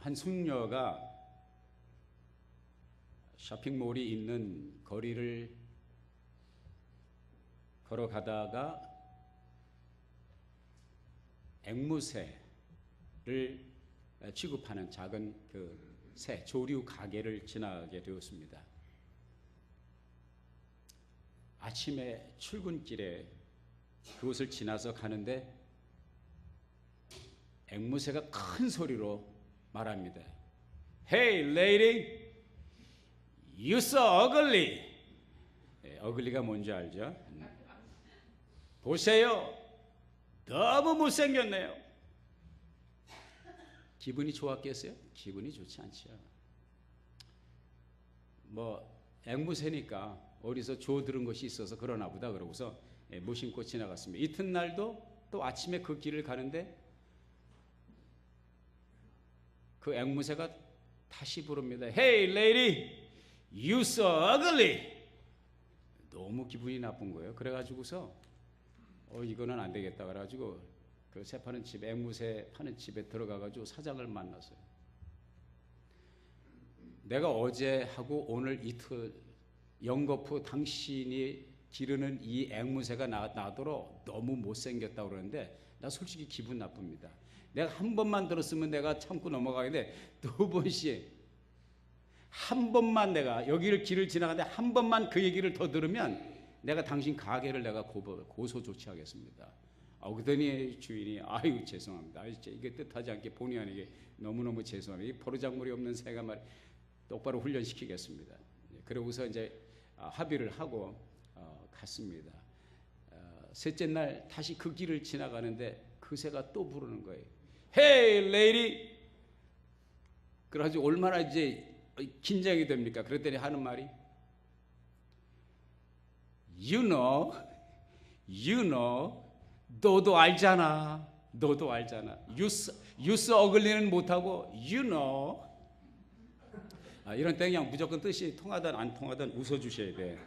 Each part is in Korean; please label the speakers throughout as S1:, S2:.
S1: 한 숙녀가 쇼핑몰이 있는 거리를 걸어가다가 앵무새를 취급하는 작은 그 새 조류 가게를 지나게 되었습니다. 아침에 출근길에 그곳을 지나서 가는데 앵무새가 큰 소리로 말합니다. Hey lady, you so ugly. 어글리가 뭔지 알죠? 보세요, 너무 못생겼네요. 기분이 좋았겠어요? 기분이 좋지 않죠. 앵무새니까 어디서 조 들은 것이 있어서 그러나 보다 그러고서 무심코 지나갔습니다. 이튿날도 또 아침에 그 길을 가는데 그 앵무새가 다시 부릅니다. Hey lady, you so ugly. 너무 기분이 나쁜 거예요. 그래가지고서 이거는 안 되겠다 그래가지고 그 새 파는 집, 앵무새 파는 집에 들어가가지고 사장을 만났어요. 내가 어제 하고 오늘 이틀 영거푸 당신이 기르는 이 앵무새가 나도록 너무 못생겼다고 그러는데 나 솔직히 기분 나쁩니다. 내가 한 번만 들었으면 내가 참고 넘어가는데 두 번씩 한 번만 내가 여기를 길을 지나가는데 한 번만 그 얘기를 더 들으면 내가 당신 가게를 내가 고소 조치하겠습니다. 그러더니 주인이 아유 죄송합니다. 이게 뜻하지 않게 본의 아니게 너무너무 죄송합니다. 이 버르장머리 없는 새가 말 똑바로 훈련시키겠습니다. 그러고서 이제 합의를 하고 갔습니다. 셋째 날 다시 그 길을 지나가는데 그 새가 또 부르는 거예요. Hey lady. 그래가지고 얼마나 이제 긴장이 됩니까? 그랬더니 하는 말이 You know, 너도 알잖아. You so ugly는 못하고 You know. 이런 때 그냥 무조건 뜻이 통하든 안 통하든 웃어주셔야 돼.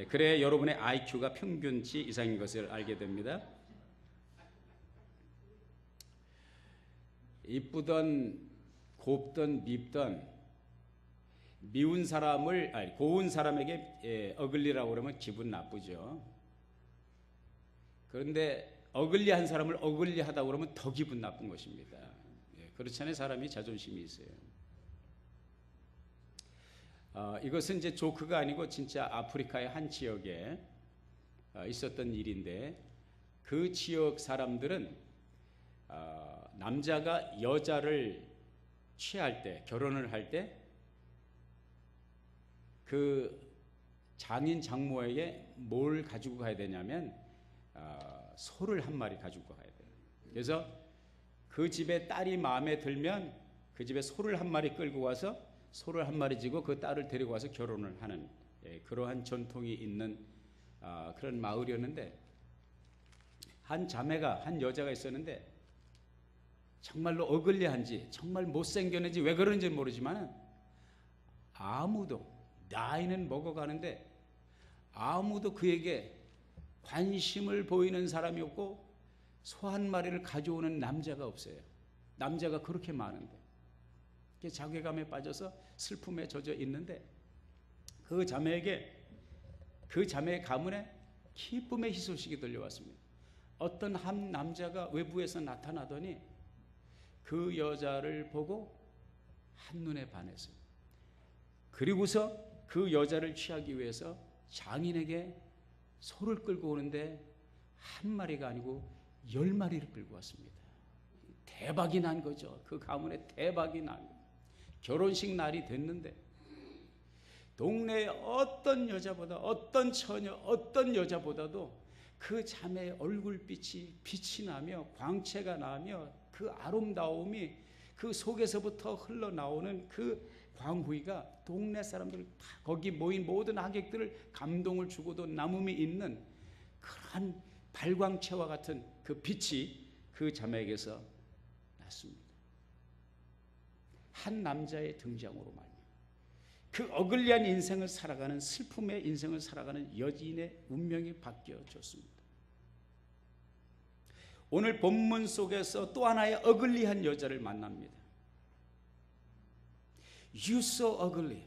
S1: 그래야 여러분의 IQ가 평균치 이상인 것을 알게 됩니다. 이쁘던 곱던 밉던 미운 사람을 고운 사람에게 어글리라고 그러면 기분 나쁘죠. 그런데 어글리한 사람을 어글리하다고 그러면 더 기분 나쁜 것입니다. 그렇잖아요. 사람이 자존심이 있어요. 이것은 이제 조크가 아니고 진짜 아프리카의 한 지역에 있었던 일인데 그 지역 사람들은 남자가 여자를 취할 때, 결혼을 할 때 그 장인 장모에게 뭘 가지고 가야 되냐면 소를 한 마리 가지고 가야 돼요. 그래서 그 집에 딸이 마음에 들면 그 집에 소를 한 마리 끌고 와서 소를 한 마리 지고 그 딸을 데리고 와서 결혼을 하는 그러한 전통이 있는 그런 마을이었는데 한 여자가 있었는데 정말로 어글리한지 정말 못생겼는지 왜 그런지 모르지만 아무도 나이는 먹어가는데 아무도 그에게 관심을 보이는 사람이 없고 소 한 마리를 가져오는 남자가 없어요. 남자가 그렇게 많은데 자괴감에 빠져서 슬픔에 젖어 있는데 그 자매의 가문에 기쁨의 희소식이 들려왔습니다. 어떤 한 남자가 외부에서 나타나더니 그 여자를 보고 한눈에 반했어요. 그리고서 그 여자를 취하기 위해서 장인에게 소를 끌고 오는데 한 마리가 아니고 10마리를 끌고 왔습니다. 대박이 난 거죠. 그 가문에 대박이 난 거예요. 결혼식 날이 됐는데 동네의 어떤 여자보다 어떤 처녀 어떤 여자보다도 그 자매의 얼굴빛이 빛이 나며 광채가 나며 그 아름다움이 그 속에서부터 흘러나오는 그 광후이가 동네 사람들 거기 모인 모든 하객들을 감동을 주고도 남음이 있는 그러한 발광체와 같은 그 빛이 그 자매에게서 났습니다. 한 남자의 등장으로 말이야. 그 어글리한 인생을 살아가는 슬픔의 인생을 살아가는 여인의 운명이 바뀌어졌습니다. 오늘 본문 속에서 또 하나의 어글리한 여자를 만납니다. You so ugly.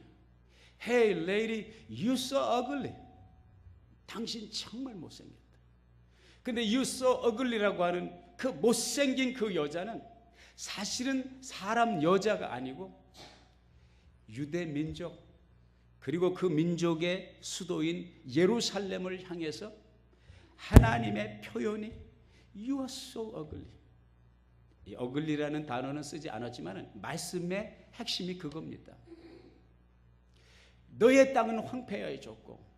S1: Hey lady, you so ugly. 당신 정말 못생겼다. 근데 you so ugly라고 하는 그 못생긴 그 여자는 사실은 사람 여자가 아니고 유대 민족, 그리고 그 민족의 수도인 예루살렘을 향해서 하나님의 표현이 You are so ugly. 이 ugly라는 단어는 쓰지 않았지만 말씀의 핵심이 그겁니다. 너의 땅은 황폐해졌고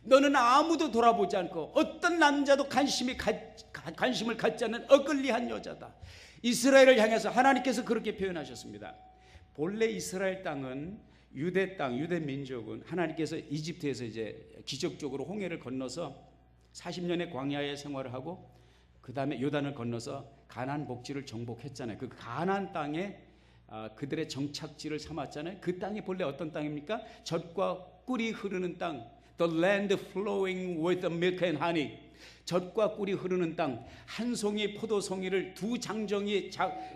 S1: 너는 아무도 돌아보지 않고 어떤 남자도 관심을 갖지 않는 어글리한 여자다. 이스라엘을 향해서 하나님께서 그렇게 표현하셨습니다. 본래 이스라엘 땅은 유대 땅, 유대 민족은 하나님께서 이집트에서 이제 기적적으로 홍해를 건너서 40년의 광야의 생활을 하고 그 다음에 요단을 건너서 가나안 복지를 정복했잖아요. 그 가나안 땅에 그들의 정착지를 삼았잖아요. 그 땅이 본래 어떤 땅입니까? 젖과 꿀이 흐르는 땅. The land flowing with milk and honey. 젖과 꿀이 흐르는 땅. 한 송이 포도송이를 두 장정이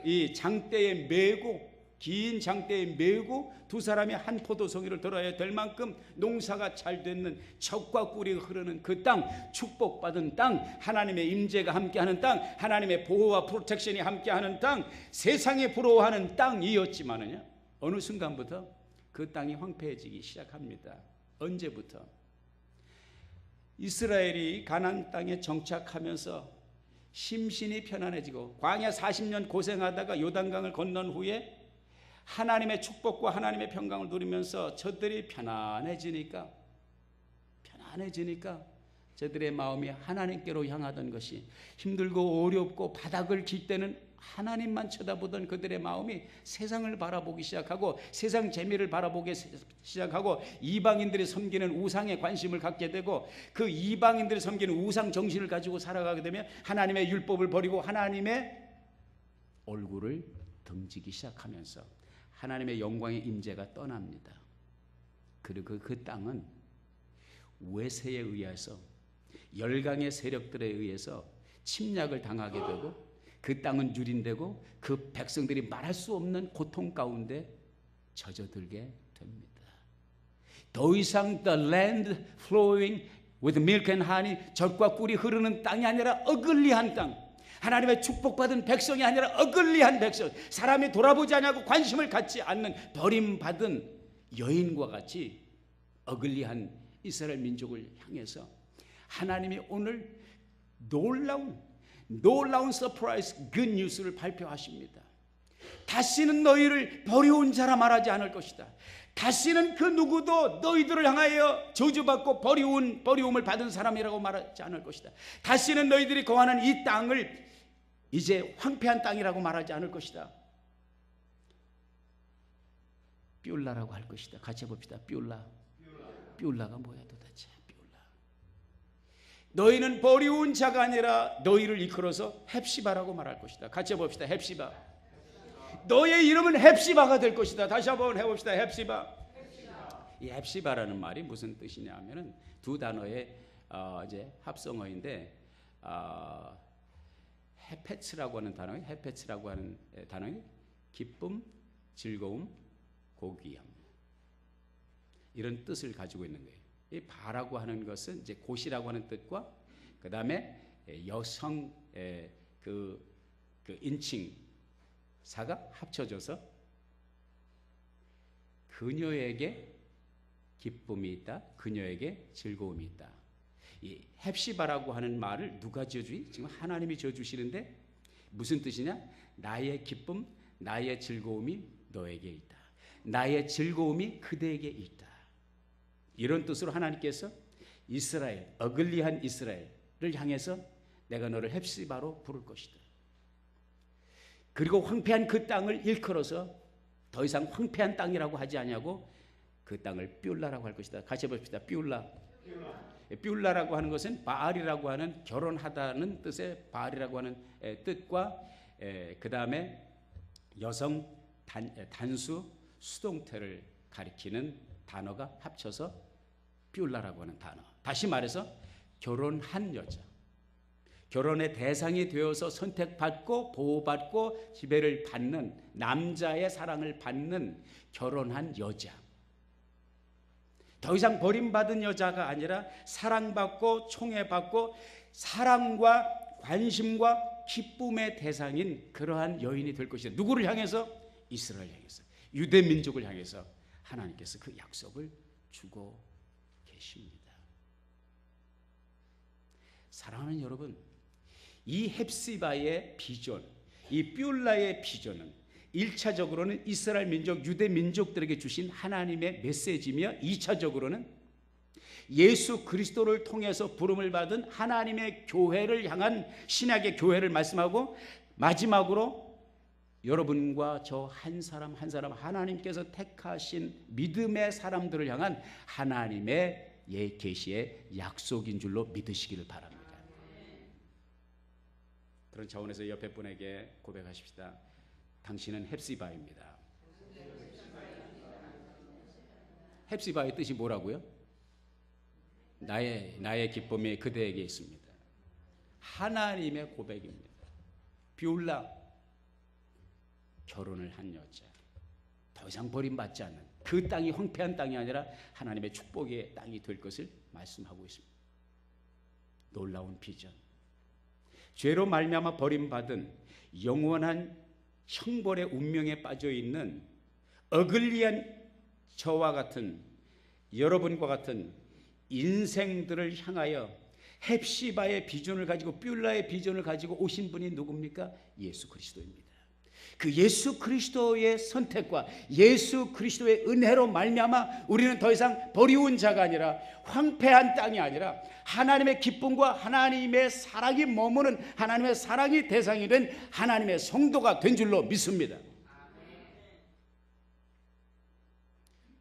S1: 이 장대에 메고, 긴 장대에 메고 두 사람이 한 포도송이를 들어야 될 만큼 농사가 잘 되는 젖과 꿀이 흐르는 그 땅, 축복받은 땅, 하나님의 임재가 함께하는 땅, 하나님의 보호와 프로텍션이 함께하는 땅, 세상이 부러워하는 땅이었지만은요, 어느 순간부터 그 땅이 황폐해지기 시작합니다. 언제부터? 이스라엘이 가나안 땅에 정착하면서 심신이 편안해지고 광야 40년 고생하다가 요단강을 건넌 후에 하나님의 축복과 하나님의 평강을 누리면서 저들이 편안해지니까 저들의 마음이 하나님께로 향하던 것이 힘들고 어렵고 바닥을 길 때는 하나님만 쳐다보던 그들의 마음이 세상을 바라보기 시작하고 세상 재미를 바라보기 시작하고 이방인들이 섬기는 우상에 관심을 갖게 되고 그 이방인들이 섬기는 우상 정신을 가지고 살아가게 되면 하나님의 율법을 버리고 하나님의 얼굴을 등지기 시작하면서 하나님의 영광의 임재가 떠납니다. 그리고 그 땅은 외세에 의해서 열강의 세력들에 의해서 침략을 당하게 되고 그 땅은 유린되고 그 백성들이 말할 수 없는 고통 가운데 젖어들게 됩니다. 더 이상 the land flowing with milk and honey, 젖과 꿀이 흐르는 땅이 아니라 어글리한 땅, 하나님의 축복받은 백성이 아니라 어글리한 백성, 사람이 돌아보지 않고 관심을 갖지 않는 버림받은 여인과 같이 어글리한 이스라엘 민족을 향해서 하나님이 오늘 놀라운 서프라이즈 굿 뉴스를 발표하십니다. 다시는 너희를 버려온 자라 말하지 않을 것이다. 다시는 그 누구도 너희들을 향하여 저주받고 버리움을 받은 사람이라고 말하지 않을 것이다. 다시는 너희들이 거하는 이 땅을 이제 황폐한 땅이라고 말하지 않을 것이다. 뷸라라고 할 것이다. 같이 해봅시다. 뷸라가 뭐야 도대체? 너희는 버리운 자가 아니라 너희를 이끌어서 헵시바라고 말할 것이다. 같이 해봅시다. 헵시바. 너의 이름은 헵시바가 될 것이다. 다시 한번 해봅시다. 헵시바. 이 헵시바라는 말이 무슨 뜻이냐 하면은 두 단어의 이제 합성어인데 헤페츠라고 하는 단어의 기쁨, 즐거움, 고귀함 이런 뜻을 가지고 있는 거예요. 이 바라고 하는 것은 이제 곳이라고 하는 뜻과 그 다음에 여성 그 인칭사가 합쳐져서 그녀에게 기쁨이 있다, 그녀에게 즐거움이 있다. 이 헵시바라고 하는 말을 누가 지어주니? 지금 하나님이 지어주시는데 무슨 뜻이냐? 나의 기쁨, 나의 즐거움이 너에게 있다. 나의 즐거움이 그대에게 있다. 이런 뜻으로 하나님께서 이스라엘, 어글리한 이스라엘을 향해서 내가 너를 헵시바로 부를 것이다. 그리고 황폐한 그 땅을 일컬어서 더 이상 황폐한 땅이라고 하지 않냐고 그 땅을 뷸라라고 할 것이다. 같이 해봅시다. 뷸라라고 하는 것은 바알이라고 하는 결혼하다는 뜻의 바알이라고 하는 뜻과 그 다음에 여성 단수 수동태를 가리키는 단어가 합쳐서 뷸라라고 하는 단어. 다시 말해서 결혼한 여자, 결혼의 대상이 되어서 선택받고 보호받고 지배를 받는, 남자의 사랑을 받는 결혼한 여자. 더 이상 버림받은 여자가 아니라 사랑받고 총애받고 사랑과 관심과 기쁨의 대상인 그러한 여인이 될 것이다. 누구를 향해서? 이스라엘 향해서, 유대 민족을 향해서 하나님께서 그 약속을 주고 계십니다. 사랑하는 여러분, 이 헵시바의 비전, 이 뷸라의 비전은 1차적으로는 이스라엘 민족, 유대 민족들에게 주신 하나님의 메시지며 2차적으로는 예수 그리스도를 통해서 부름을 받은 하나님의 교회를 향한 신약의 교회를 말씀하고, 마지막으로 여러분과 저 한 사람 한 사람 하나님께서 택하신 믿음의 사람들을 향한 하나님의 계시의 약속인 줄로 믿으시기를 바랍니다. 그런 차원에서 옆에 분에게 고백하십시다. 당신은 헵시바입니다. 헵시바의 뜻이 뭐라고요? 나의 기쁨이 그대에게 있습니다. 하나님의 고백입니다. 뷸라, 결혼을 한 여자, 더 이상 버림받지 않는 그 땅이 황폐한 땅이 아니라 하나님의 축복의 땅이 될 것을 말씀하고 있습니다. 놀라운 비전. 죄로 말미암아 버림받은 영원한 형벌의 운명에 빠져있는 어글리한 저와 같은 여러분과 같은 인생들을 향하여 헵시바의 비전을 가지고 뷸라의 비전을 가지고 오신 분이 누굽니까? 예수 그리스도입니다. 그 예수 그리스도의 선택과 예수 그리스도의 은혜로 말미암아 우리는 더 이상 버리운 자가 아니라, 황폐한 땅이 아니라 하나님의 기쁨과 하나님의 사랑이 머무는, 하나님의 사랑이 대상이 된 하나님의 성도가 된 줄로 믿습니다.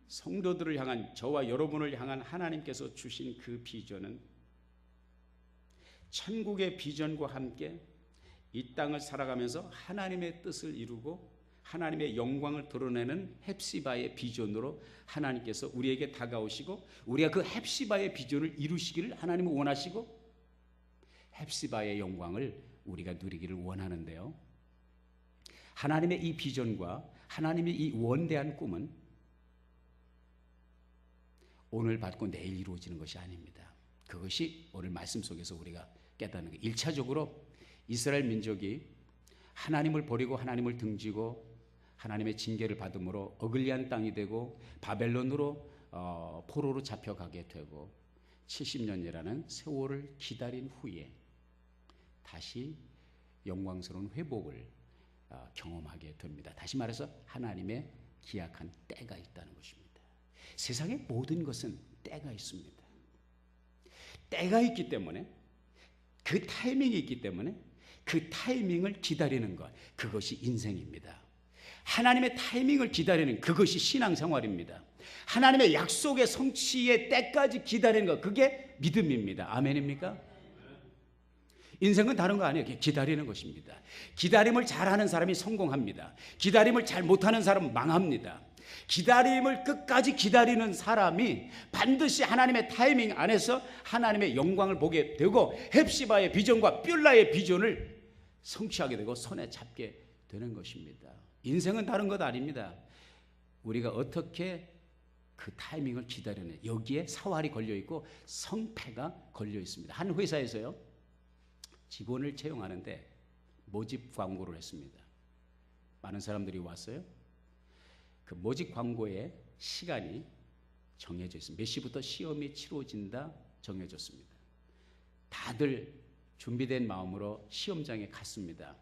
S1: 성도들을 향한, 저와 여러분을 향한 하나님께서 주신 그 비전은 천국의 비전과 함께 이 땅을 살아가면서 하나님의 뜻을 이루고 하나님의 영광을 드러내는 헵시바의 비전으로 하나님께서 우리에게 다가오시고, 우리가 그 헵시바의 비전을 이루시기를 하나님은 원하시고, 헵시바의 영광을 우리가 누리기를 원하는데요, 하나님의 이 비전과 하나님의 이 원대한 꿈은 오늘 받고 내일 이루어지는 것이 아닙니다. 그것이 오늘 말씀 속에서 우리가 깨닫는 것. 1차적으로 이스라엘 민족이 하나님을 버리고 하나님을 등지고 하나님의 징계를 받음으로 어글리한 땅이 되고 바벨론으로 포로로 잡혀가게 되고 70년이라는 세월을 기다린 후에 다시 영광스러운 회복을 경험하게 됩니다. 다시 말해서 하나님의 기약한 때가 있다는 것입니다. 세상의 모든 것은 때가 있습니다. 때가 있기 때문에, 그 타이밍이 있기 때문에 그 타이밍을 기다리는 것, 그것이 인생입니다. 하나님의 타이밍을 기다리는 그것이 신앙생활입니다. 하나님의 약속의 성취의 때까지 기다리는 것, 그게 믿음입니다. 아멘입니까? 인생은 다른 거 아니에요. 기다리는 것입니다. 기다림을 잘하는 사람이 성공합니다. 기다림을 잘 못하는 사람은 망합니다. 기다림을 끝까지 기다리는 사람이 반드시 하나님의 타이밍 안에서 하나님의 영광을 보게 되고 헵시바의 비전과 뷸라의 비전을 성취하게 되고 손에 잡게 되는 것입니다. 인생은 다른 것 아닙니다. 우리가 어떻게 그 타이밍을 기다리는, 여기에 사활이 걸려있고 성패가 걸려있습니다. 한 회사에서요, 직원을 채용하는데 모집 광고를 했습니다. 많은 사람들이 왔어요. 그 모집 광고의 시간이 정해져 있습니다. 몇 시부터 시험이 치러진다 정해졌습니다. 다들 준비된 마음으로 시험장에 갔습니다.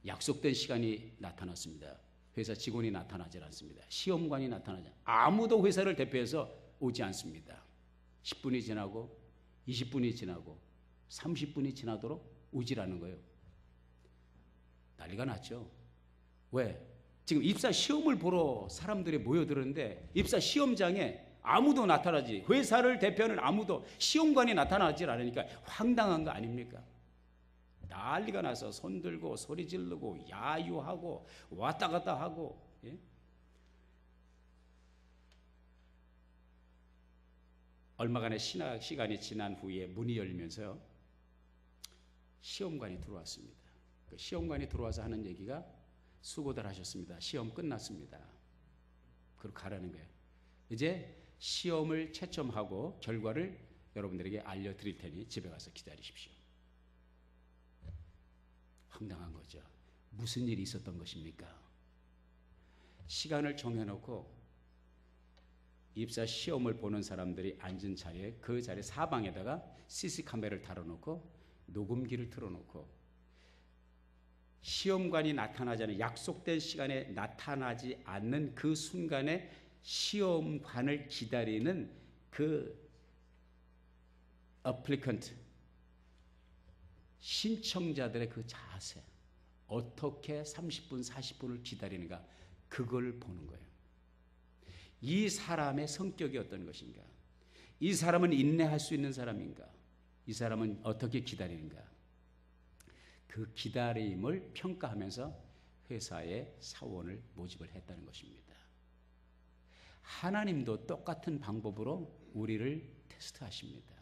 S1: 약속된 시간이 나타났습니다. 회사 직원이 나타나지 않습니다. 시험관이 나타나지 않습니다. 아무도 회사를 대표해서 오지 않습니다. 10분이 지나고 20분이 지나고 30분이 지나도록 오질 않는 거예요. 난리가 났죠. 왜? 지금 입사 시험을 보러 사람들이 모여들었는데 입사 시험장에 아무도 나타나지, 회사를 대표하는 아무도, 시험관이 나타나지 않으니까 황당한 거 아닙니까? 난리가 나서 손 들고 소리 지르고 야유하고 왔다 갔다 하고, 예? 얼마간의 시간이 지난 후에 문이 열리면서요, 시험관이 들어왔습니다. 그 시험관이 들어와서 하는 얘기가 수고들 하셨습니다. 시험 끝났습니다. 그리고 가라는 거예요. 이제 시험을 채점하고 결과를 여러분들에게 알려드릴 테니 집에 가서 기다리십시오. 황당한 거죠. 무슨 일이 있었던 것입니까? 시간을 정해놓고 입사 시험을 보는 사람들이 앉은 자리에 그 자리 사방에다가 CC 카메라를 달아놓고 녹음기를 틀어놓고 시험관이 나타나지 않은 약속된 시간에 나타나지 않는 그 순간에 시험관을 기다리는 그 어플리컨트 신청자들의 그 자세, 어떻게 30분 40분을 기다리는가, 그걸 보는 거예요. 이 사람의 성격이 어떤 것인가, 이 사람은 인내할 수 있는 사람인가, 이 사람은 어떻게 기다리는가, 그 기다림을 평가하면서 회사에 사원을 모집을 했다는 것입니다. 하나님도 똑같은 방법으로 우리를 테스트하십니다.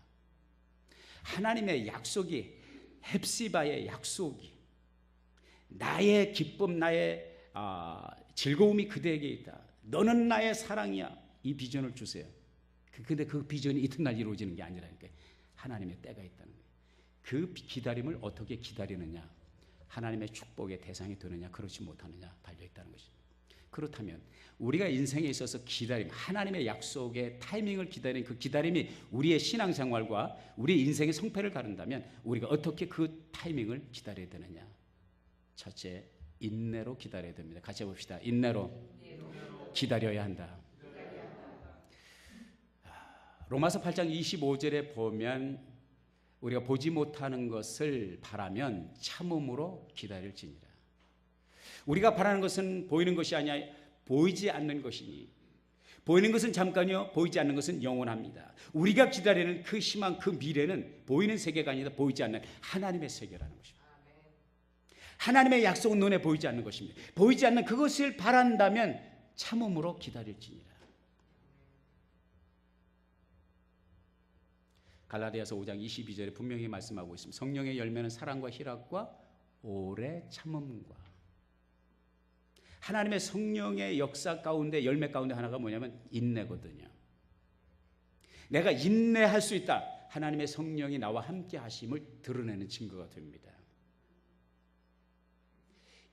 S1: 하나님의 약속이, 헵시바의 약속이, 나의 기쁨, 나의 즐거움이 그대에게 있다, 너는 나의 사랑이야, 이 비전을 주세요. 근데 그 비전이 이튿날 이루어지는 게 아니라니까, 하나님의 때가 있다는 거예요. 그 기다림을 어떻게 기다리느냐, 하나님의 축복의 대상이 되느냐 그렇지 못하느냐 달려있다는 것입니다. 그렇다면 우리가 인생에 있어서 기다림, 하나님의 약속의 타이밍을 기다리는 그 기다림이 우리의 신앙생활과 우리의 인생의 성패를 가른다면 우리가 어떻게 그 타이밍을 기다려야 되느냐. 첫째, 인내로 기다려야 됩니다. 같이 해봅시다. 인내로 기다려야 한다. 로마서 8장 25절에 보면 우리가 보지 못하는 것을 바라면 참음으로 기다릴지니라. 우리가 바라는 것은 보이는 것이 아니야 보이지 않는 것이니, 보이는 것은 잠깐이요 보이지 않는 것은 영원합니다. 우리가 기다리는 그 희망, 그 미래는 보이는 세계가 아니라 보이지 않는 하나님의 세계라는 것입니다. 하나님의 약속은 눈에 보이지 않는 것입니다. 보이지 않는 그것을 바란다면 참음으로 기다릴지니라. 갈라디아서 5장 22절에 분명히 말씀하고 있습니다. 성령의 열매는 사랑과 희락과 오래 참음과, 하나님의 성령의 역사 가운데 열매 가운데 하나가 뭐냐면 인내거든요. 내가 인내할 수 있다, 하나님의 성령이 나와 함께 하심을 드러내는 증거가 됩니다.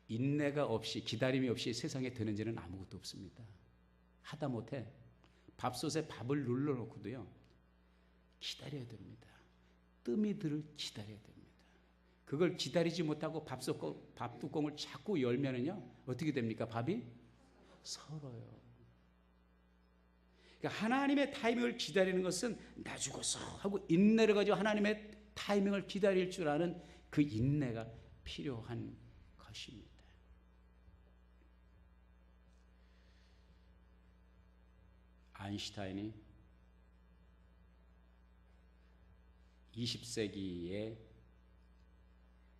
S1: 인내가 없이, 기다림이 없이 세상에 되는 일은 아무것도 없습니다. 하다못해 밥솥에 밥을 눌러놓고도요 기다려야 됩니다. 뜸이 들을 기다려야 됩니다. 그걸 기다리지 못하고 밥 뚜껑을 자꾸 열면은요 어떻게 됩니까? 밥이 설어요. 그러니까 하나님의 타이밍을 기다리는 것은 나 죽었어 하고 인내를 가지고 하나님의 타이밍을 기다릴 줄 아는 그 인내가 필요한 것입니다. 아인슈타인이 20세기에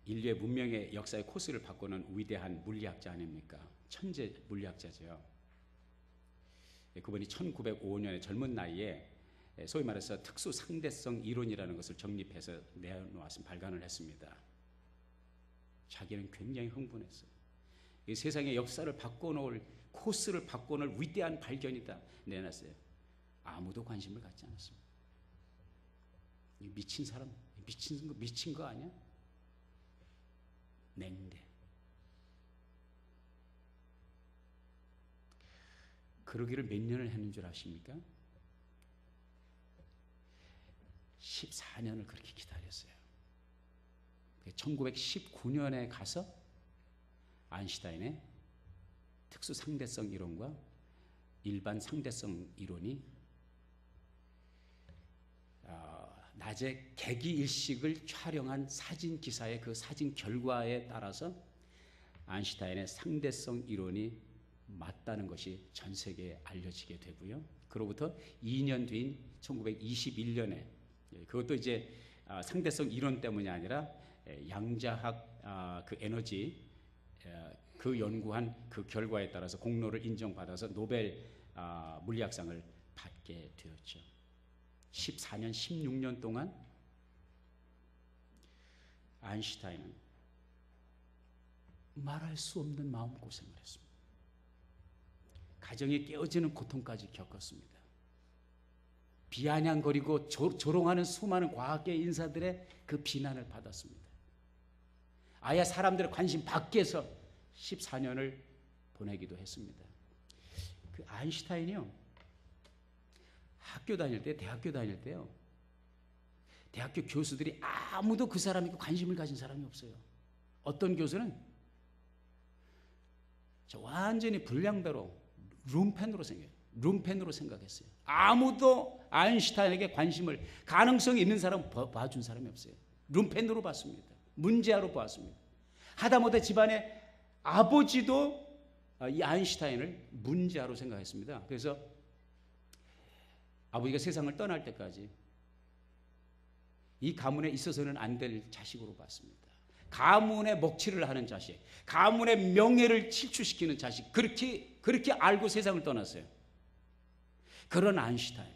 S1: 인류의 문명의 역사의 코스를 바꾸는 위대한 물리학자 아닙니까? 천재 물리학자죠. 그분이 1905년에 젊은 나이에 소위 말해서 특수 상대성 이론이라는 것을 정립해서 내놓았습니다. 발간을 했습니다. 자기는 굉장히 흥분했어요. 이 세상의 역사를 바꿔놓을, 코스를 바꿔놓을 위대한 발견이다 내놨어요. 아무도 관심을 갖지 않았습니다. 미친 사람, 미친 거 아니야? 냉대. 그러기를 몇 년을 했는 줄 아십니까? 14년을 그렇게 기다렸어요. 1919년에 가서 아인슈타인의 특수 상대성 이론과 일반 상대성 이론이 낮에 개기일식을 촬영한 사진 기사의 그 사진 결과에 따라서 아인슈타인의 상대성 이론이 맞다는 것이 전 세계에 알려지게 되고요. 그로부터 2년 뒤인 1921년에 그것도 이제 상대성 이론 때문이 아니라 양자학 그 에너지 그 연구한 그 결과에 따라서 공로를 인정받아서 노벨 물리학상을 받게 되었죠. 14년, 16년 동안 아인슈타인은 말할 수 없는 마음고생을 했습니다. 가정이 깨어지는 고통까지 겪었습니다. 비아냥거리고 조롱하는 수많은 과학계 인사들의 그 비난을 받았습니다. 아예 사람들의 관심 밖에서 14년을 보내기도 했습니다. 그 아인슈타인이요, 대학교 다닐 때요, 대학교 교수들이 아무도 그 사람에게 관심을 가진 사람이 없어요. 어떤 교수는 완전히 불량배로 룸펜으로 생각했어요. 아무도 아인슈타인에게 관심을, 가능성이 있는 사람 봐준 사람이 없어요. 룸펜으로 봤습니다. 문제아로 보았습니다. 하다못해 집안의 아버지도 이 아인슈타인을 문제아로 생각했습니다. 그래서 아버지가 세상을 떠날 때까지 이 가문에 있어서는 안 될 자식으로 봤습니다. 가문의 먹칠을 하는 자식, 가문의 명예를 실추시키는 자식, 그렇게 알고 세상을 떠났어요. 그런 아인슈타인,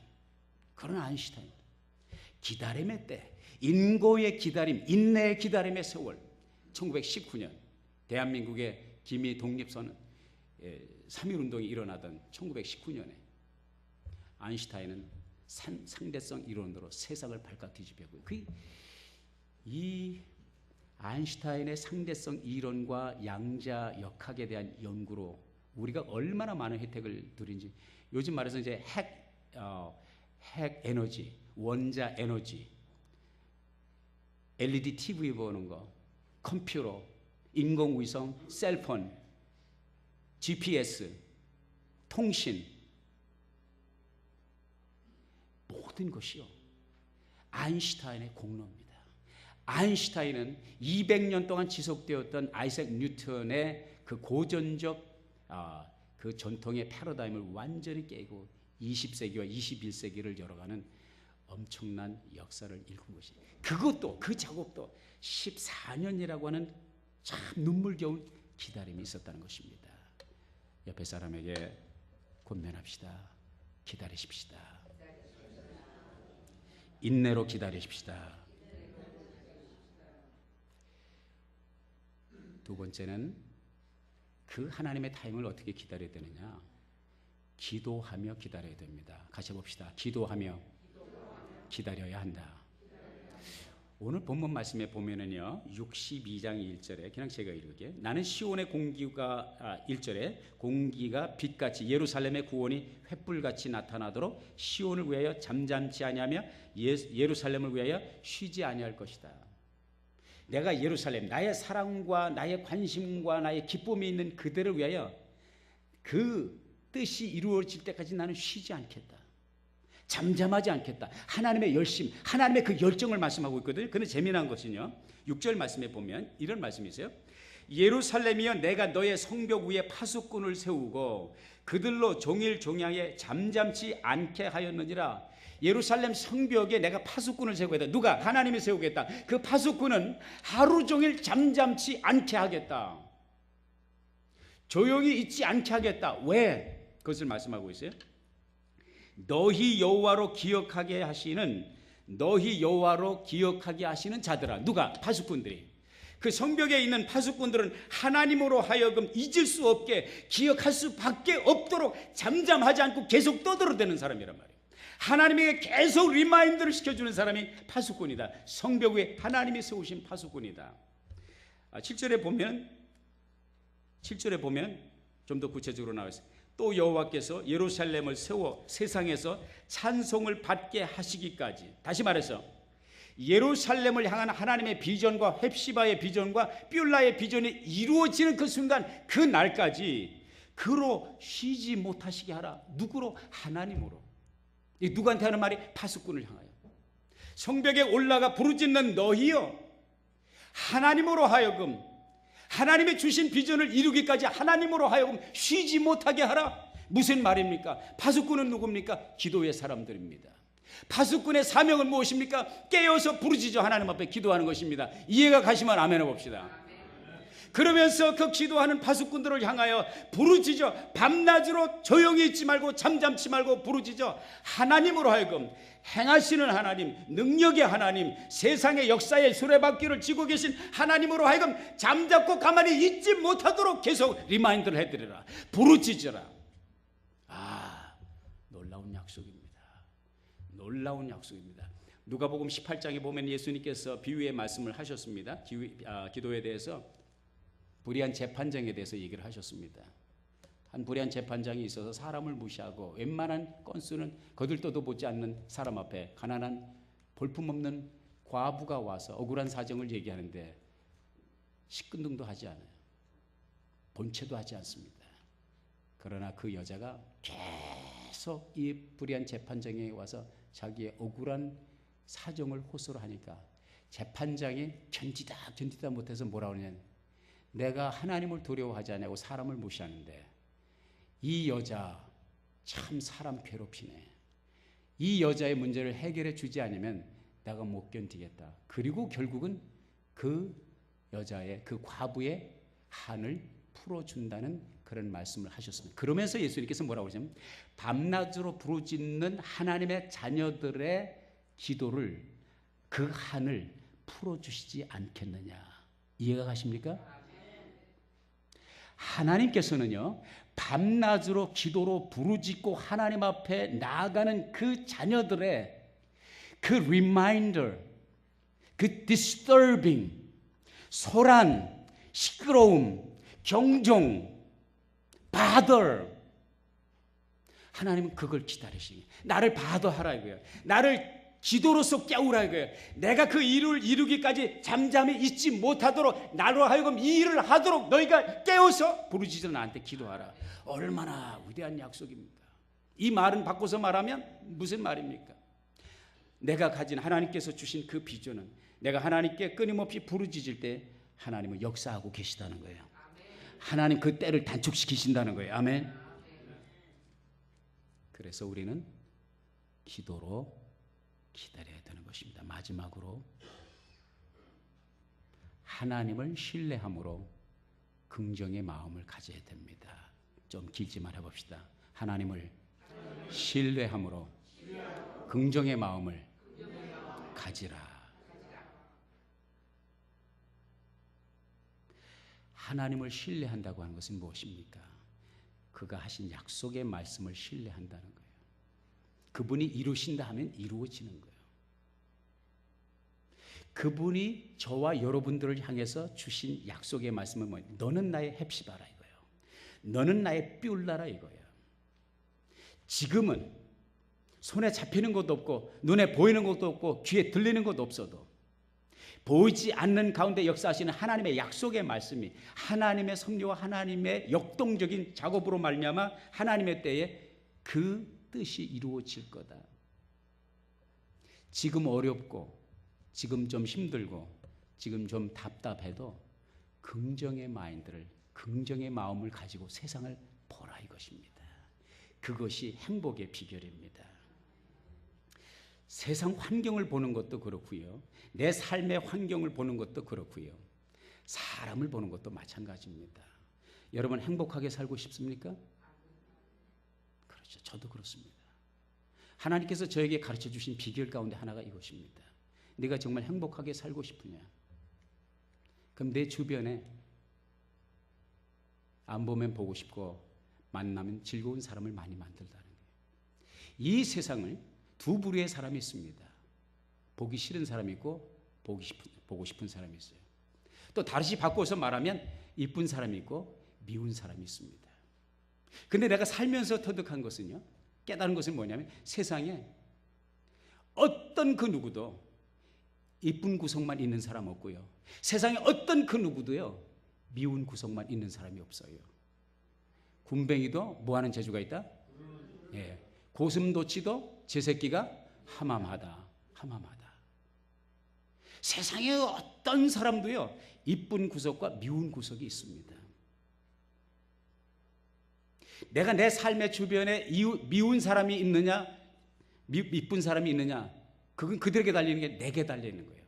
S1: 기다림의 때, 인고의 기다림, 인내의 기다림의 세월, 1919년 대한민국의 기미 독립선언 3.1운동이 일어나던 1919년에 아인슈타인은 상대성 이론으로 세상을 발칵 뒤집혔고요. 이 아인슈타인의 상대성 이론과 양자 역학에 대한 연구로 우리가 얼마나 많은 혜택을 누린지, 요즘 말해서 이제 핵 에너지, 원자 에너지, LED TV 보는 거, 컴퓨터, 인공위성, 셀폰, GPS, 통신, 모든 것이요 아인슈타인의 공로입니다. 아인슈타인은 200년 동안 지속되었던 아이작 뉴턴의 그 고전적 그 전통의 패러다임을 완전히 깨고 20세기와 21세기를 열어가는 엄청난 역사를 일군 것이, 그것도, 그 작업도 14년이라고 하는 참 눈물겨운 기다림이 있었다는 것입니다. 옆에 사람에게 권면합시다. 기다리십시다. 인내로 기다리십시다. 두 번째는 그 하나님의 타임을 어떻게 기다려야 되느냐? 기도하며 기다려야 됩니다. 같이 봅시다. 기도하며 기다려야 한다. 오늘 본문 말씀에 보면은요, 62장 1절에 그냥 제가 읽을게요. 나는 시온의 공기가 1절에 공기가 빛같이 예루살렘의 구원이 횃불같이 나타나도록 시온을 위하여 잠잠치 아니하며 예루살렘을 위하여 쉬지 아니할 것이다. 내가 예루살렘, 나의 사랑과 나의 관심과 나의 기쁨이 있는 그들을 위하여 그 뜻이 이루어질 때까지 나는 쉬지 않겠다. 잠잠하지 않겠다. 하나님의 열심, 하나님의 그 열정을 말씀하고 있거든요. 그런데 재미난 것은요, 6절 말씀에 보면 이런 말씀이 있어요. 예루살렘이여, 내가 너의 성벽 위에 파수꾼을 세우고 그들로 종일 종양에 잠잠치 않게 하였느니라. 예루살렘 성벽에 내가 파수꾼을 세우겠다. 누가? 하나님이 세우겠다. 그 파수꾼은 하루 종일 잠잠치 않게 하겠다. 조용히 있지 않게 하겠다. 왜? 그것을 말씀하고 있어요. 너희 여호와로 기억하게 하시는 자들아. 누가? 파수꾼들이. 그 성벽에 있는 파수꾼들은 하나님으로 하여금 잊을 수 없게, 기억할 수밖에 없도록 잠잠하지 않고 계속 떠들어대는 사람이란 말이에요. 하나님에게 계속 리마인드를 시켜주는 사람이 파수꾼이다. 성벽 위에 하나님이 세우신 파수꾼이다. 7절에 보면 좀 더 구체적으로 나와 있어요. 또 여호와께서 예루살렘을 세워 세상에서 찬송을 받게 하시기까지. 다시 말해서 예루살렘을 향한 하나님의 비전과 헵시바의 비전과 뷸라의 비전이 이루어지는 그 순간, 그 날까지 그로 쉬지 못하시게 하라. 누구로? 하나님으로. 이 누구한테 하는 말이? 파수꾼을 향하여. 성벽에 올라가 부르짖는 너희여, 하나님으로 하여금, 하나님의 주신 비전을 이루기까지 하나님으로 하여금 쉬지 못하게 하라. 무슨 말입니까? 파수꾼은 누굽니까? 기도의 사람들입니다. 파수꾼의 사명은 무엇입니까? 깨어서 부르짖어 하나님 앞에 기도하는 것입니다. 이해가 가시면 아멘 해봅시다. 그러면서 그 기도하는 파수꾼들을 향하여 부르짖어 밤낮으로 조용히 있지 말고 잠잠치 말고 부르짖어 하나님으로 하여금 행하시는 하나님, 능력의 하나님, 세상의 역사의 수레바퀴를 쥐고 계신 하나님으로 하여금 잠잡고 가만히 있지 못하도록 계속 리마인드를 해드리라. 부르짖어라. 놀라운 약속입니다. 놀라운 약속입니다. 누가복음 18장에 보면 예수님께서 비유의 말씀을 하셨습니다. 기도에 대해서 불의한 재판장에 대해서 얘기를 하셨습니다. 한 불의한 재판장이 있어서 사람을 무시하고 웬만한 건수는 거들떠도 보지 않는 사람 앞에 가난한 볼품없는 과부가 와서 억울한 사정을 얘기하는데 시큰둥도 하지 않아요. 본체도 하지 않습니다. 그러나 그 여자가 계속 이 불의한 재판장에 와서 자기의 억울한 사정을 호소를 하니까 재판장이 견디다 못해서 뭐라고 하냐면 내가 하나님을 두려워하지 않냐고 사람을 무시하는데 이 여자 참 사람 괴롭히네. 이 여자의 문제를 해결해 주지 않으면 내가 못 견디겠다. 그리고 결국은 그 여자의 그 과부의 한을 풀어준다는 그런 말씀을 하셨습니다. 그러면서 예수님께서 뭐라고 하냐면 밤낮으로 부르짖는 하나님의 자녀들의 기도를 그 한을 풀어주시지 않겠느냐. 이해가 가십니까? 하나님께서는요 밤낮으로 기도로 부르짖고 하나님 앞에 나아가는 그 자녀들의 그 reminder, 그 disturbing, 소란, 시끄러움, 경종, bother, 하나님은 그걸 기다리시니 나를 바더하라 이거예요. 나를 기도로서 깨우라 이거예요. 내가 그 일을 이루기까지 잠잠히 있지 못하도록 나로 하여금 이 일을 하도록 너희가 깨워서 부르짖어 나한테 기도하라. 얼마나 위대한 약속입니까? 이 말은 바꿔서 말하면 무슨 말입니까? 내가 가진 하나님께서 주신 그 비전은 내가 하나님께 끊임없이 부르짖을 때 하나님은 역사하고 계시다는 거예요. 하나님 그 때를 단축시키신다는 거예요. 아멘. 그래서 우리는 기도로 기다려야 되는 것입니다. 마지막으로 하나님을 신뢰함으로 긍정의 마음을 가져야 됩니다. 좀 길지만 해봅시다. 하나님을 신뢰함으로 긍정의 마음을 가지라. 하나님을 신뢰한다고 하는 것은 무엇입니까? 그가 하신 약속의 말씀을 신뢰한다는 거예요. 그분이 이루신다 하면 이루어지는 거예요. 그분이 저와 여러분들을 향해서 주신 약속의 말씀은 뭐예요? 너는 나의 헵시바라 이거예요. 너는 나의 뷸라라 이거예요. 지금은 손에 잡히는 것도 없고 눈에 보이는 것도 없고 귀에 들리는 것도 없어도 보이지 않는 가운데 역사하시는 하나님의 약속의 말씀이 하나님의 섭리와 하나님의 역동적인 작업으로 말미암아 하나님의 때에 그 뜻이 이루어질 거다. 지금 어렵고 지금 좀 힘들고 지금 좀 답답해도 긍정의 마인드를 긍정의 마음을 가지고 세상을 보라 이것입니다. 그것이 행복의 비결입니다. 세상 환경을 보는 것도 그렇고요. 내 삶의 환경을 보는 것도 그렇고요. 사람을 보는 것도 마찬가지입니다. 여러분 행복하게 살고 싶습니까? 그렇죠. 저도 그렇습니다. 하나님께서 저에게 가르쳐 주신 비결 가운데 하나가 이것입니다. 네가 정말 행복하게 살고 싶으냐? 그럼 내 주변에 안 보면 보고 싶고 만나면 즐거운 사람을 많이 만들다는 거예요. 이 세상을 두 부류의 사람이 있습니다. 보기 싫은 사람이 있고 보고 싶은 사람이 있어요. 또 다시 바꿔서 말하면 이쁜 사람이 있고 미운 사람이 있습니다. 근데 내가 살면서 터득한 것은요, 깨달은 것은 뭐냐면 세상에 어떤 그 누구도 이쁜 구석만 있는 사람 없고요. 세상에 어떤 그 누구도요 미운 구석만 있는 사람이 없어요. 군뱅이도 뭐 하는 재주가 있다? 예. 고슴도치도 제 새끼가 함함하다. 세상에 어떤 사람도요 이쁜 구석과 미운 구석이 있습니다. 내가 내 삶의 주변에 미운 사람이 있느냐 이쁜 사람이 있느냐 그건 그들에게 달리는 게 내게 달려있는 거예요.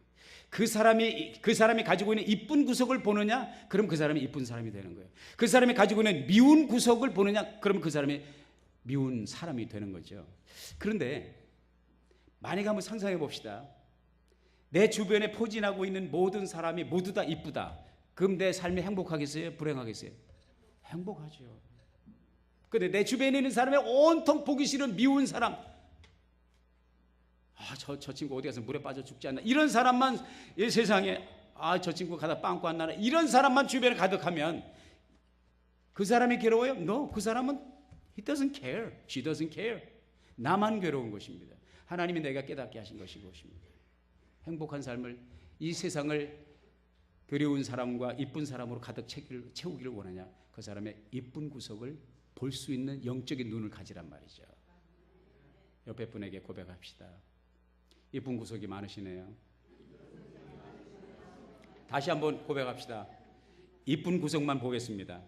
S1: 그 사람이 가지고 있는 이쁜 구석을 보느냐? 그럼 그 사람이 이쁜 사람이 되는 거예요. 그 사람이 가지고 있는 미운 구석을 보느냐? 그럼 그 사람이 미운 사람이 되는 거죠. 그런데 만약에 한번 상상해 봅시다. 내 주변에 포진하고 있는 모든 사람이 모두 다 이쁘다. 그럼 내 삶이 행복하겠어요? 불행하겠어요? 행복하죠. 근데 내 주변에 있는 사람이 온통 보기 싫은 미운 사람, 저 친구 어디 가서 물에 빠져 죽지 않나, 이런 사람만 이 세상에, 저 친구 가다 빵꾸 안 나나, 이런 사람만 주변에 가득하면 그 사람이 괴로워요? No, 그 사람은 he doesn't care, she doesn't care. 나만 괴로운 것입니다. 하나님이 내가 깨닫게 하신 것입니다. 행복한 삶을, 이 세상을 그리운 사람과 이쁜 사람으로 가득 채우기를 원하냐? 그 사람의 이쁜 구석을 볼 수 있는 영적인 눈을 가지란 말이죠. 옆에 분에게 고백합시다. 이쁜 구석이 많으시네요. 다시 한번 고백합시다. 이쁜 구석만 보겠습니다.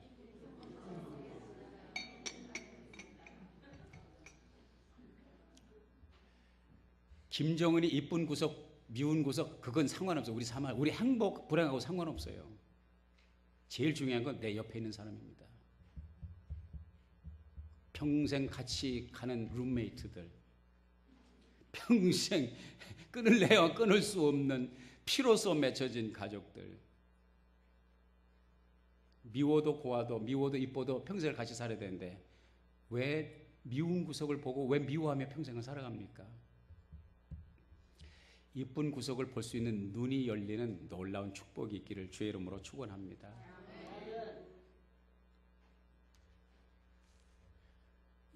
S1: 김정은이 이쁜 구석, 미운 구석, 그건 상관없어요. 우리 행복, 불행하고 상관없어요. 제일 중요한 건 내 옆에 있는 사람입니다. 평생 같이 가는 룸메이트들, 평생 끊을래야 끊을 수 없는 피로써 맺혀진 가족들, 미워도 고와도 미워도 이뻐도 평생을 같이 살아야 되는데 왜 미운 구석을 보고 왜 미워하며 평생을 살아갑니까? 이쁜 구석을 볼 수 있는 눈이 열리는 놀라운 축복이 있기를 주의 이름으로 축원합니다.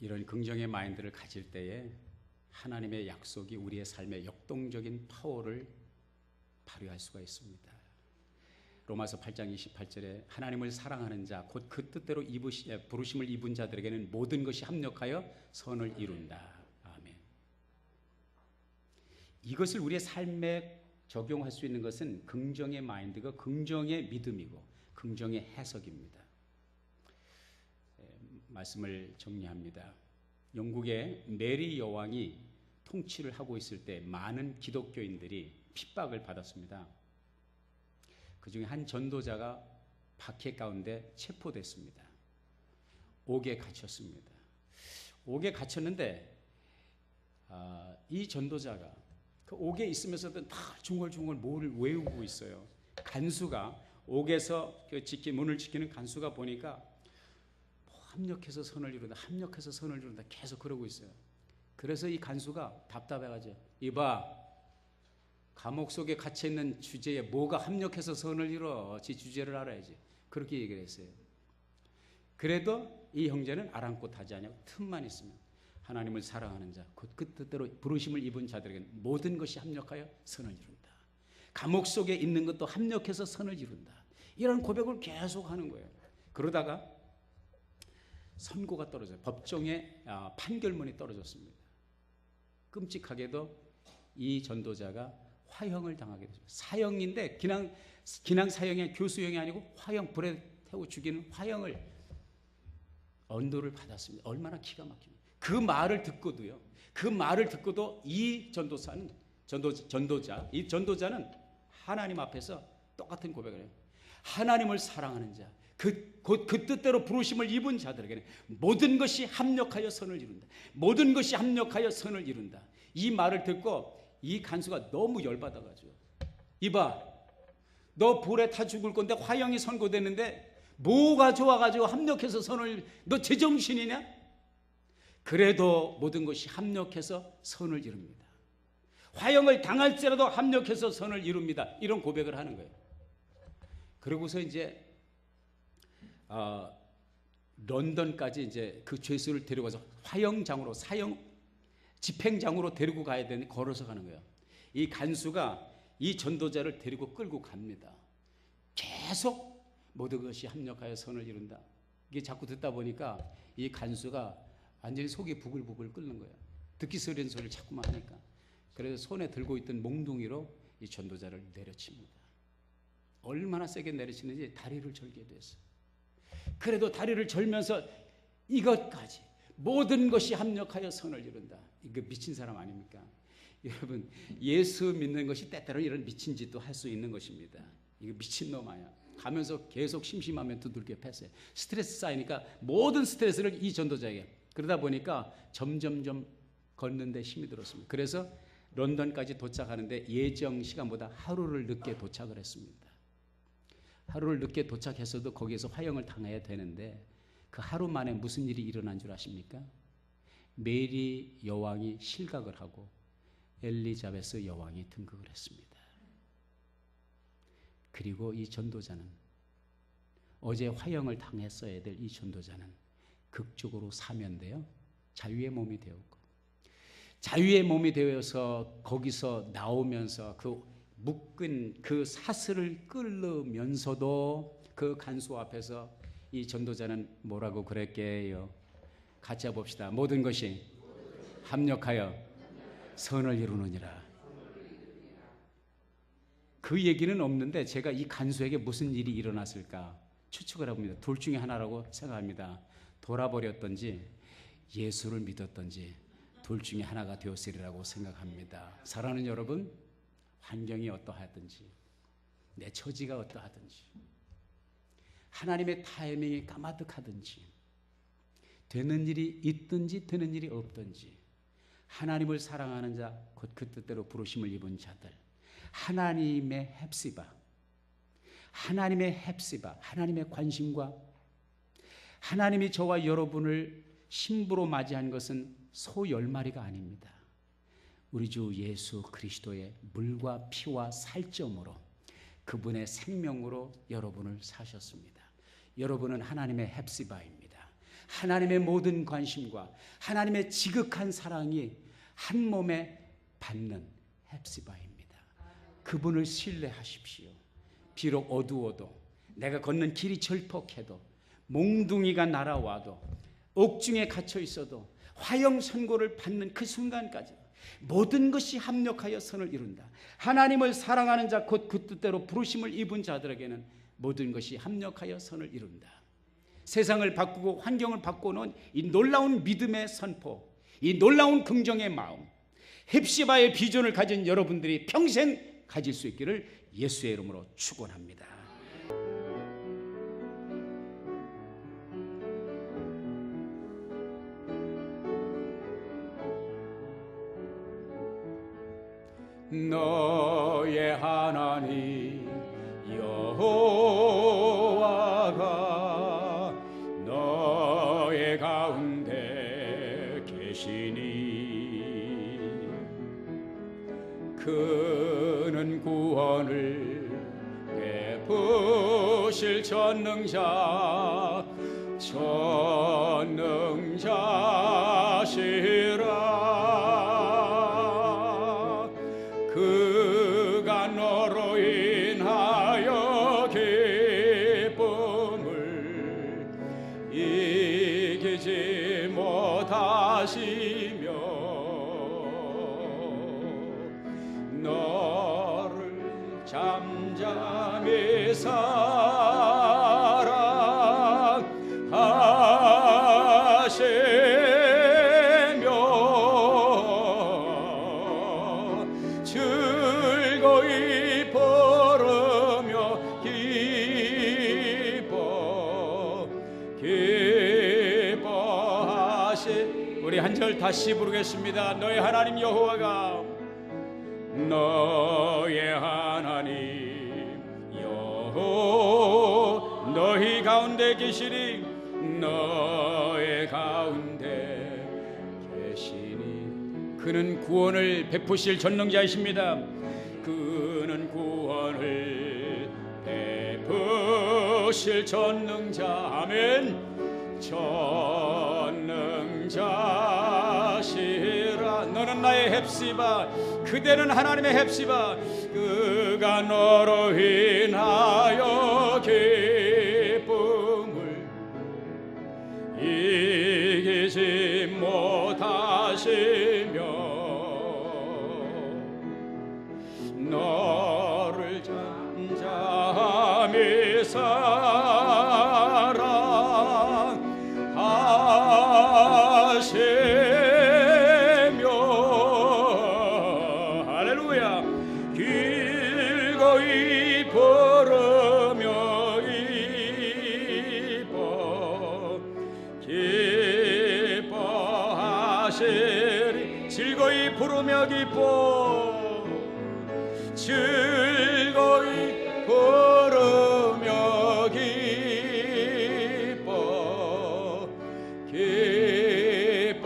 S1: 이런 긍정의 마인드를 가질 때에 하나님의 약속이 우리의 삶에 역동적인 파워를 발휘할 수가 있습니다. 로마서 8장 28절에 하나님을 사랑하는 자, 곧 그 뜻대로 부르심을 입은 자들에게는 모든 것이 합력하여 선을 이룬다. 아멘. 이것을 우리의 삶에 적용할 수 있는 것은 긍정의 마인드가 긍정의 믿음이고 긍정의 해석입니다. 말씀을 정리합니다. 영국의 메리 여왕이 통치를 하고 있을 때 많은 기독교인들이 핍박을 받았습니다. 그 중에 한 전도자가 박해 가운데 체포됐습니다. 옥에 갇혔습니다. 옥에 갇혔는데 이 전도자가 그 옥에 있으면서도 다 중얼중얼 뭘 외우고 있어요. 간수가 옥에서 문을 지키는 간수가 보니까 합력해서 선을 이룬다, 합력해서 선을 이룬다 계속 그러고 있어요. 그래서 이 간수가 답답해가지고 이봐, 감옥 속에 갇혀있는 주제에 뭐가 합력해서 선을 이뤄? 지 주제를 알아야지. 그렇게 얘기를 했어요. 그래도 이 형제는 아랑곳하지 않냐고 틈만 있으면 하나님을 사랑하는 자, 곧 그 뜻대로 부르심을 입은 자들에게는 모든 것이 합력하여 선을 이룬다. 감옥 속에 있는 것도 합력해서 선을 이룬다. 이런 고백을 계속 하는 거예요. 그러다가 선고가 떨어져요. 법정에 판결문이 떨어졌습니다. 끔찍하게도 이 전도자가 화형을 당하게 됐습니다. 사형인데 그냥 사형이 교수형이 아니고 화형, 불에 태워 죽이는 화형을 언도를 받았습니다. 얼마나 기가 막힙니다. 그 말을 듣고도 이 전도자는 하나님 앞에서 똑같은 고백을 해요. 하나님을 사랑하는 자, 곧 그 뜻대로 부르심을 입은 자들에게는 모든 것이 합력하여 선을 이룬다. 모든 것이 합력하여 선을 이룬다. 이 말을 듣고 이 간수가 너무 열받아가지고 이봐, 너 불에 타 죽을 건데 화형이 선고됐는데 뭐가 좋아가지고 합력해서 선을, 너 제정신이냐? 그래도 모든 것이 합력해서 선을 이룹니다. 화형을 당할지라도 합력해서 선을 이룹니다. 이런 고백을 하는 거예요. 그러고서 이제 런던까지 이제 그 죄수를 데려가서 화형장으로 집행장으로 데리고 가야 되는데 걸어서 가는 거예요. 이 간수가 이 전도자를 데리고 끌고 갑니다. 계속 모든 것이 합력하여 선을 이룬다. 이게 자꾸 듣다 보니까 이 간수가 완전히 속이 부글부글 끓는 거예요. 듣기 싫은 소리를 자꾸만 하니까. 그래서 손에 들고 있던 몽둥이로 이 전도자를 내려칩니다. 얼마나 세게 내리치는지 다리를 절게 됐어요. 그래도 다리를 절면서 이것까지 모든 것이 합력하여 선을 이룬다. 이거 미친 사람 아닙니까? 여러분, 예수 믿는 것이 때때로 이런 미친 짓도 할 수 있는 것입니다. 이거 미친놈 아야. 가면서 계속 심심하면 두들겨 패세요. 스트레스 쌓이니까 모든 스트레스를 이 전도자에게. 그러다 보니까 점점점 걷는데 힘이 들었습니다. 그래서 런던까지 도착하는데 예정 시간보다 하루를 늦게 도착을 했습니다. 하루를 늦게 도착했어도 거기에서 화형을 당해야 되는데 그 하루 만에 무슨 일이 일어난 줄 아십니까? 메리 여왕이 실각을 하고 엘리자베스 여왕이 등극을 했습니다. 그리고 이 전도자는 어제 화형을 당했어야 될 이 전도자는 극적으로 사면되어 자유의 몸이 되었고, 자유의 몸이 되어서 거기서 나오면서 그 묶은 그 사슬을 끌면서도 그 간수 앞에서 이 전도자는 뭐라고 그랬게요? 같이 해봅시다. 모든 것이 합력하여 선을 이루느니라. 그 얘기는 없는데 제가 이 간수에게 무슨 일이 일어났을까 추측을 해봅니다. 둘 중에 하나라고 생각합니다. 돌아버렸던지 예수를 믿었던지 둘 중에 하나가 되었으리라고 생각합니다. 사랑하는 여러분, 환경이 어떠하든지 내 처지가 어떠하든지 하나님의 타이밍이 까마득하든지 되는 일이 있든지 되는 일이 없든지 하나님을 사랑하는 자, 곧 그 뜻대로 부르심을 입은 자들, 하나님의 헵시바, 하나님의 관심과 하나님이 저와 여러분을 신부로 맞이한 것은 소 10마리가 아닙니다. 우리 주 예수 그리스도의 물과 피와 살점으로 그분의 생명으로 여러분을 사셨습니다. 여러분은 하나님의 헵시바입니다. 하나님의 모든 관심과 하나님의 지극한 사랑이 한 몸에 받는 헵시바입니다. 그분을 신뢰하십시오. 비록 어두워도, 내가 걷는 길이 절퍽해도, 몽둥이가 날아와도, 옥중에 갇혀 있어도, 화형 선고를 받는 그 순간까지 모든 것이 합력하여 선을 이룬다. 하나님을 사랑하는 자, 곧 그 뜻대로 부르심을 입은 자들에게는 모든 것이 합력하여 선을 이룬다. 세상을 바꾸고 환경을 바꾸는 이 놀라운 믿음의 선포, 이 놀라운 긍정의 마음, 헵시바의 비전을 가진 여러분들이 평생 가질 수 있기를 예수의 이름으로 축원합니다. 너의 하나님 여호와가 너의 가운데 계시니 그는 구원을 베푸실 전능자시라. 그가 너로 인하여 기쁨을 이기지 못하시며 너를 잠잠히 사랑하시며 즐거이 부르며 기뻐하시. 우리 한 절 다시 부르겠습니다. 너의 하나님 여호와가 너의 하나님 여호와 너희 가운데 계시니 너의 가운데 계시니 그는 구원을 베푸실 전능자이십니다. 그는 구원을 베푸실 전능자. 아멘. 전능자시라. 너는 나의 헵시바, 그대는 하나님의 헵시바. 그가 너로 인하여 기쁨을 이기지 못하시며 너를 잠잠히 사랑하시며 즐거이 부르며 기뻐하시리 즐거이 부르며 즐거이 부르며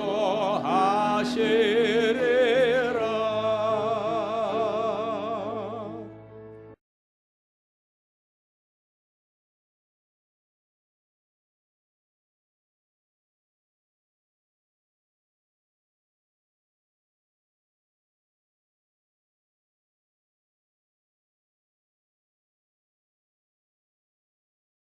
S1: 기뻐하시리